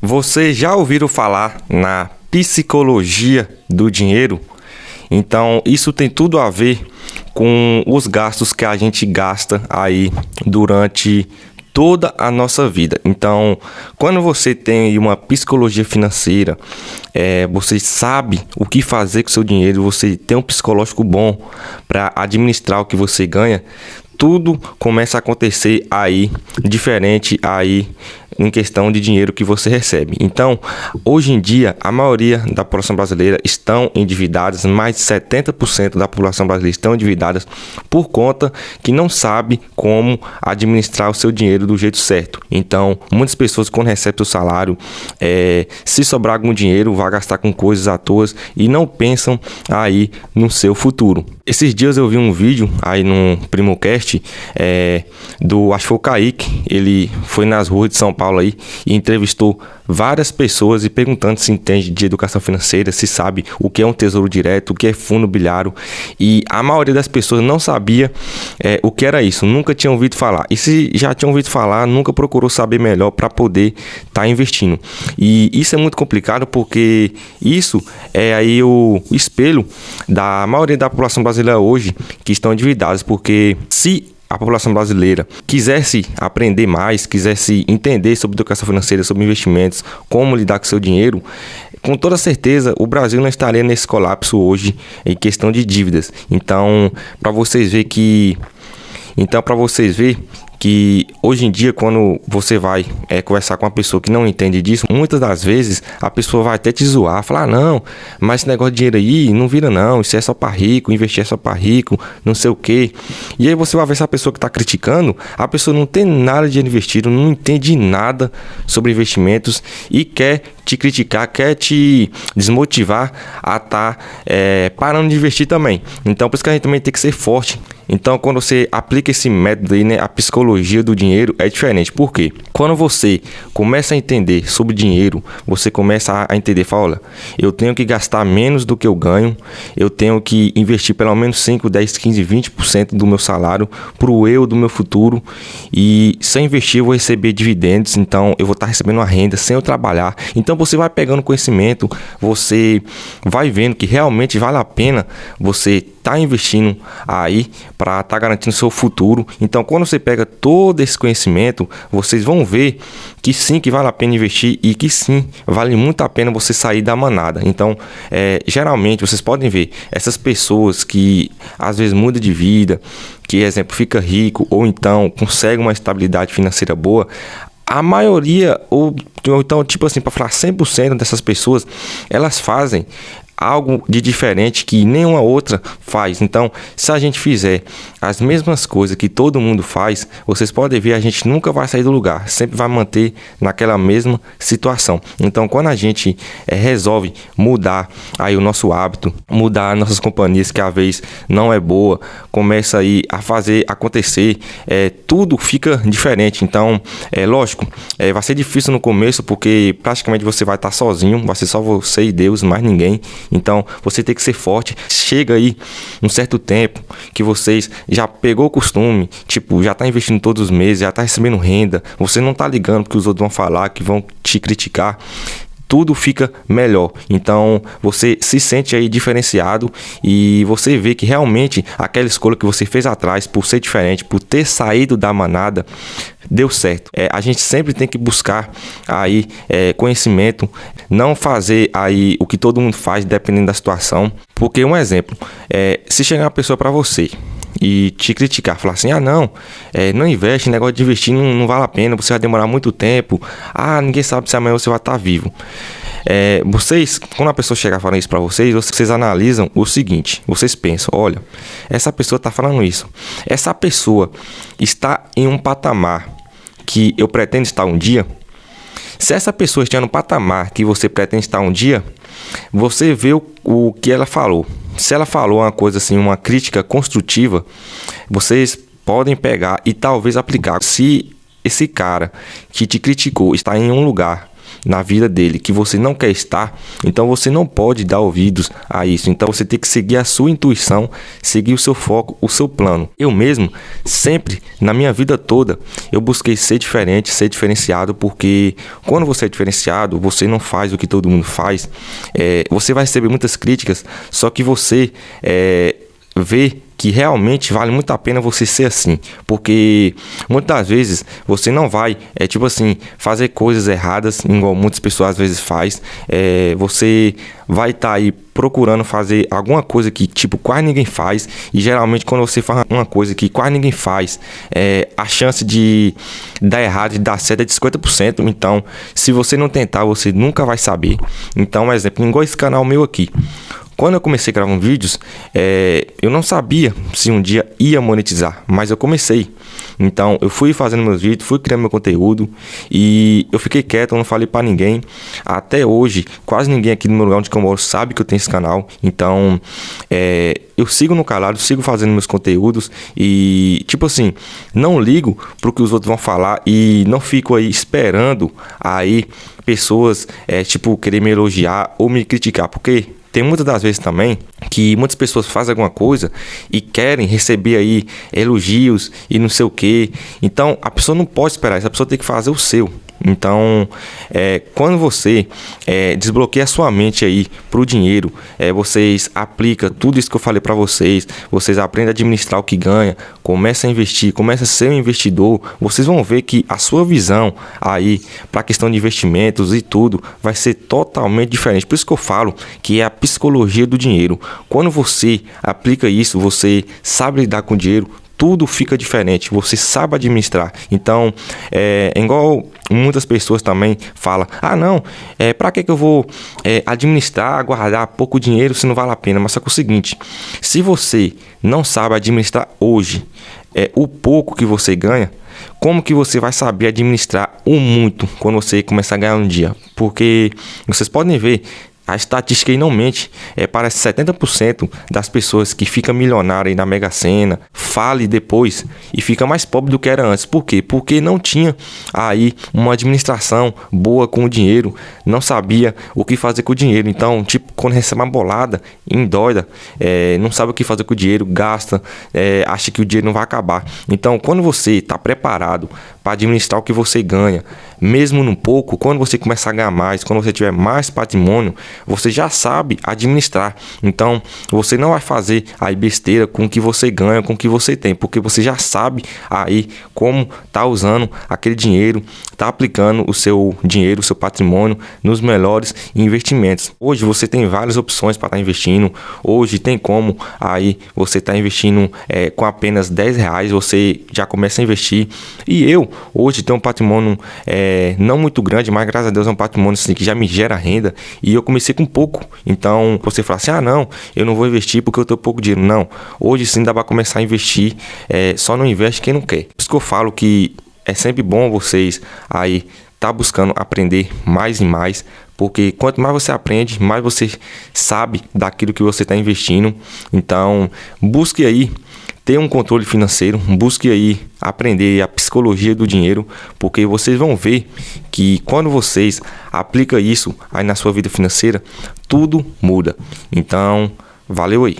Você já ouviram falar na psicologia do dinheiro? Então, isso tem tudo a ver com os gastos que a gente gasta aí durante toda a nossa vida. Então, quando você tem uma psicologia financeira, você sabe o que fazer com o seu dinheiro, você tem um psicológico bom para administrar o que você ganha, tudo começa a acontecer aí diferente aí em questão de dinheiro que você recebe. Então, hoje em dia, a maioria da população brasileira estão endividadas, mais de 70% da população brasileira estão endividadas por conta que não sabe como administrar o seu dinheiro do jeito certo. Então, muitas pessoas quando recebem o salário, se sobrar algum dinheiro, vai gastar com coisas à toa e não pensam aí no seu futuro. Esses dias eu vi um vídeo aí no PrimoCast acho que foi o Kaique, ele foi nas ruas de São Paulo aí e entrevistou várias pessoas e perguntando se entende de educação financeira, se sabe o que é um tesouro direto, o que é fundo imobiliário, e a maioria das pessoas não sabia o que era isso, nunca tinham ouvido falar, e se já tinham ouvido falar, nunca procurou saber melhor para poder estar investindo. E isso é muito complicado porque isso é aí o espelho da maioria da população brasileira hoje que estão endividadas, porque se a população brasileira quisesse aprender mais, quisesse entender sobre educação financeira, sobre investimentos, como lidar com seu dinheiro, com toda certeza o Brasil não estaria nesse colapso hoje em questão de dívidas. Então, para vocês verem que hoje em dia, quando você vai conversar com uma pessoa que não entende disso, muitas das vezes a pessoa vai até te zoar, falar, não, mas esse negócio de dinheiro aí não vira não, isso é só para rico, investir é só para rico, não sei o quê. E aí você vai ver essa pessoa que está criticando, a pessoa não tem nada de dinheiro investido, não entende nada sobre investimentos e quer te criticar, quer te desmotivar a estar parando de investir também. Então, por isso que a gente também tem que ser forte. Então, quando você aplica esse método aí, né, a psicologia do dinheiro é diferente. Por quê? Quando você começa a entender sobre dinheiro, você começa a entender, fala, olha, eu tenho que gastar menos do que eu ganho, eu tenho que investir pelo menos 5, 10, 15, 20% do meu salário para o eu do meu futuro, e se eu investir eu vou receber dividendos, então eu vou estar recebendo uma renda sem eu trabalhar. Então você vai pegando conhecimento, você vai vendo que realmente vale a pena você estar investindo aí para estar garantindo seu futuro. Então, quando você pega todo esse conhecimento, vocês vão ver que sim, que vale a pena investir e que sim, vale muito a pena você sair da manada. Então, geralmente, vocês podem ver essas pessoas que às vezes mudam de vida, que, exemplo, fica rico ou então consegue uma estabilidade financeira boa, a maioria, ou então, tipo assim, para falar 100% dessas pessoas, elas fazem algo de diferente que nenhuma outra faz. Então, se a gente fizer as mesmas coisas que todo mundo faz, vocês podem ver, a gente nunca vai sair do lugar, sempre vai manter naquela mesma situação. Então, quando a gente resolve mudar aí o nosso hábito, mudar nossas companhias que às vezes não é boa, começa aí a fazer acontecer, tudo fica diferente. Então, lógico, vai ser difícil no começo porque praticamente você vai estar sozinho, vai ser só você e Deus, mais ninguém. Então, você tem que ser forte. Chega aí um certo tempo que vocês já pegou o costume, tipo, já tá investindo todos os meses, já tá recebendo renda, você não tá ligando porque os outros vão falar, que vão te criticar. Tudo fica melhor. Então, você se sente aí diferenciado e você vê que realmente aquela escolha que você fez atrás, por ser diferente, por ter saído da manada, deu certo. A gente sempre tem que buscar aí conhecimento, não fazer aí o que todo mundo faz, dependendo da situação. Porque um exemplo, se chegar uma pessoa para você e te criticar, falar assim, não investe, negócio de investir não vale a pena, você vai demorar muito tempo, ninguém sabe se amanhã você vai estar vivo. Vocês, quando a pessoa chegar falando isso para vocês analisam o seguinte, vocês pensam, olha, essa pessoa está falando isso, essa pessoa está em um patamar que eu pretendo estar um dia. Se essa pessoa estiver no patamar que você pretende estar um dia, você vê o que ela falou. Se ela falou uma coisa assim, uma crítica construtiva, vocês podem pegar e talvez aplicar. Se esse cara que te criticou está em um lugar na vida dele que você não quer estar, então você não pode dar ouvidos a isso. Então você tem que seguir a sua intuição, seguir o seu foco, o seu plano. Eu mesmo, sempre, na minha vida toda, eu busquei ser diferente, ser diferenciado, porque quando você é diferenciado, você não faz o que todo mundo faz, você vai receber muitas críticas, só que você vê que realmente vale muito a pena você ser assim, porque muitas das vezes você não vai, fazer coisas erradas, igual muitas pessoas às vezes faz. Você vai estar aí procurando fazer alguma coisa que quase ninguém faz, e geralmente quando você faz uma coisa que quase ninguém faz, a chance de dar errado e dar certo é de 50%. Então, se você não tentar, você nunca vai saber. Então, exemplo, igual esse canal meu aqui. Quando eu comecei a gravar vídeos, eu não sabia se um dia ia monetizar, mas eu comecei. Então, eu fui fazendo meus vídeos, fui criando meu conteúdo e eu fiquei quieto, eu não falei pra ninguém. Até hoje, quase ninguém aqui no meu lugar onde eu moro sabe que eu tenho esse canal. Então, eu sigo no calado, sigo fazendo meus conteúdos e, não ligo pro que os outros vão falar e não fico aí esperando aí pessoas, querer me elogiar ou me criticar, porque tem muitas das vezes também que muitas pessoas fazem alguma coisa e querem receber aí elogios e não sei o que. Então a pessoa não pode esperar isso, a pessoa tem que fazer o seu. Então, quando você desbloqueia a sua mente aí pro dinheiro, vocês aplicam tudo isso que eu falei para vocês, vocês aprendem a administrar o que ganha, começa a investir, começa a ser um investidor, vocês vão ver que a sua visão aí para a questão de investimentos e tudo vai ser totalmente diferente. Por isso que eu falo que é a psicologia do dinheiro. Quando você aplica isso, você sabe lidar com o dinheiro, tudo fica diferente, você sabe administrar. Então, igual muitas pessoas também falam, para que eu vou administrar, guardar pouco dinheiro se não vale a pena? Mas só que é o seguinte, se você não sabe administrar hoje o pouco que você ganha, como que você vai saber administrar o muito quando você começar a ganhar um dia? Porque vocês podem ver, a estatística aí não mente, parece 70% das pessoas que ficam milionárias aí na Mega Sena, fale depois e fica mais pobre do que era antes. Por quê? Porque não tinha aí uma administração boa com o dinheiro, não sabia o que fazer com o dinheiro. Então, quando recebe uma bolada, endoida, não sabe o que fazer com o dinheiro, gasta, acha que o dinheiro não vai acabar. Então, quando você está preparado para administrar o que você ganha, mesmo no pouco, quando você começar a ganhar mais, quando você tiver mais patrimônio, você já sabe administrar. Então, você não vai fazer aí besteira com o que você ganha, com o que você tem, porque você já sabe aí como tá usando aquele dinheiro, tá aplicando o seu dinheiro, o seu patrimônio nos melhores investimentos. Hoje você tem várias opções para estar investindo. Hoje tem como aí você tá investindo com apenas R$10, você já começa a investir. E eu hoje tenho um patrimônio não muito grande, mas graças a Deus é um patrimônio assim, que já me gera renda, e eu comecei com pouco. Então você fala assim, não, eu não vou investir porque eu tenho pouco dinheiro. Não, hoje sim dá para começar a investir, só não investe quem não quer. Por isso que eu falo que é sempre bom vocês aí tá buscando aprender mais e mais, porque quanto mais você aprende, mais você sabe daquilo que você está investindo. Então busque aí ter um controle financeiro, busque aí aprender a psicologia do dinheiro, porque vocês vão ver que quando vocês aplicam isso aí na sua vida financeira, tudo muda. Então, valeu aí.